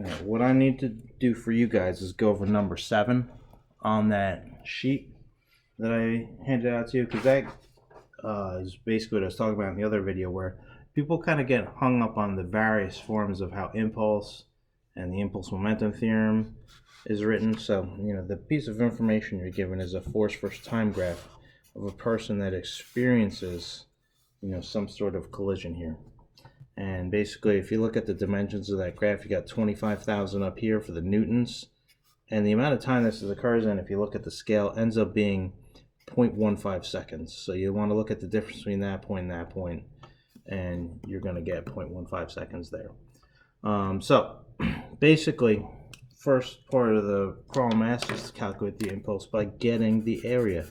Alright, what I need to do for you guys is go over number 7 on that sheet that I handed out to you, because that is basically what I was talking about in the other video, where people kind of get hung up on the various forms of how impulse and the impulse momentum theorem is written. So, the piece of information you're given is a force versus time graph of a person that experiences, some sort of collision here. And basically, if you look at the dimensions of that graph, you got 25,000 up here for the newtons. And the amount of time this occurs in, if you look at the scale, ends up being 0.15 seconds. So you want to look at the difference between that point and that point, and you're going to get 0.15 seconds there. So basically, first part of the problem asks us to calculate the impulse by getting the area.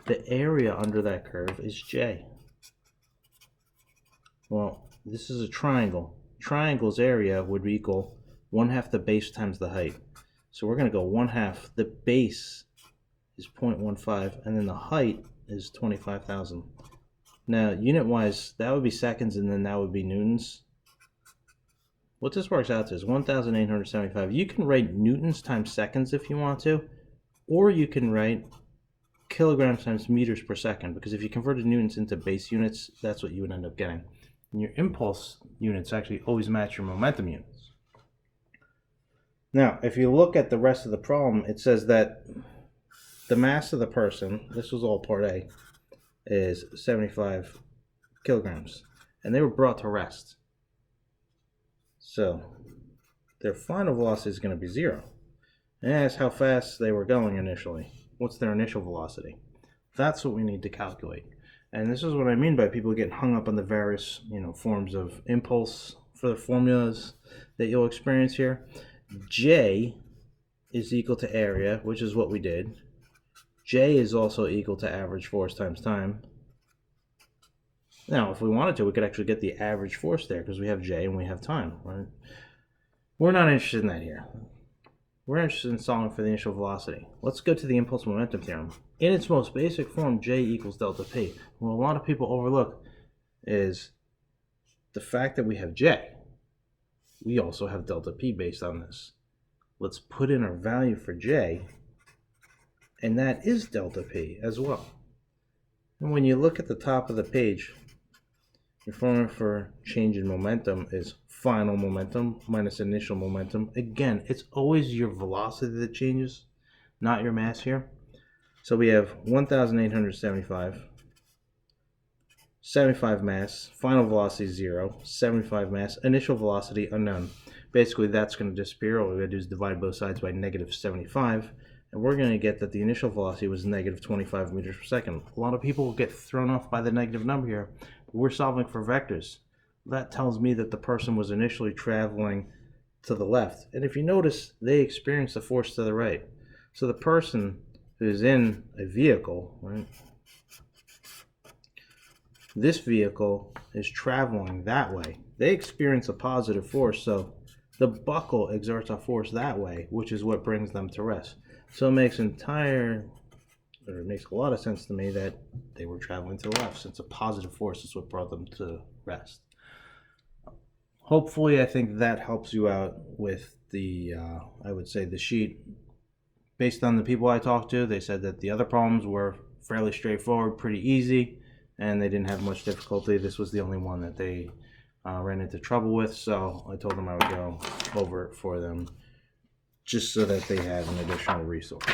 The area under that curve is J. Well, this is a triangle. Triangle's area would equal 1/2 the base times the height. So we're going to go 1/2. The base is 0.15, and then the height is 25,000. Now, unit-wise, that would be seconds, and then that would be newtons. What this works out to is 1,875. You can write newtons times seconds if you want to, or you can write kilograms times meters per second, because if you converted newtons into base units, that's what you would end up getting. And your impulse units actually always match your momentum units. Now, if you look at the rest of the problem, it says that the mass of the person, this was all part A, is 75 kilograms. And they were brought to rest. So their final velocity is going to be 0. And that's how fast they were going initially. What's their initial velocity? That's what we need to calculate. And this is what I mean by people getting hung up on the various, forms of impulse for the formulas that you'll experience here. J is equal to area, which is what we did. J is also equal to average force times time. Now, if we wanted to, we could actually get the average force there, because we have J and we have time, right? We're not interested in that here. We're interested in solving for the initial velocity. Let's go to the impulse momentum theorem. In its most basic form, J equals delta P. What a lot of people overlook is the fact that we have J. We also have delta P based on this. Let's put in our value for J, and that is delta P as well. And when you look at the top of the page, your formula for change in momentum is final momentum minus initial momentum. Again, it's always your velocity that changes, not your mass here. So we have 1,875, 75 mass, final velocity 0, 75 mass, initial velocity unknown. Basically, that's going to disappear. All we got to do is divide both sides by -75, and we're going to get that the initial velocity was -25 meters per second. A lot of people will get thrown off by the negative number here. We're solving for vectors. That tells me that the person was initially traveling to the left. And if you notice, they experience the force to the right. So the person who's in a vehicle, right? This vehicle is traveling that way. They experience a positive force, so the buckle exerts a force that way, which is what brings them to rest. So it makes it makes a lot of sense to me that they were traveling to the left, since a positive force is what brought them to rest. Hopefully, I think that helps you out with the, I would say, the sheet. Based on the people I talked to, they said that the other problems were fairly straightforward, pretty easy, and they didn't have much difficulty. This was the only one that they ran into trouble with, so I told them I would go over it for them just so that they had an additional resource.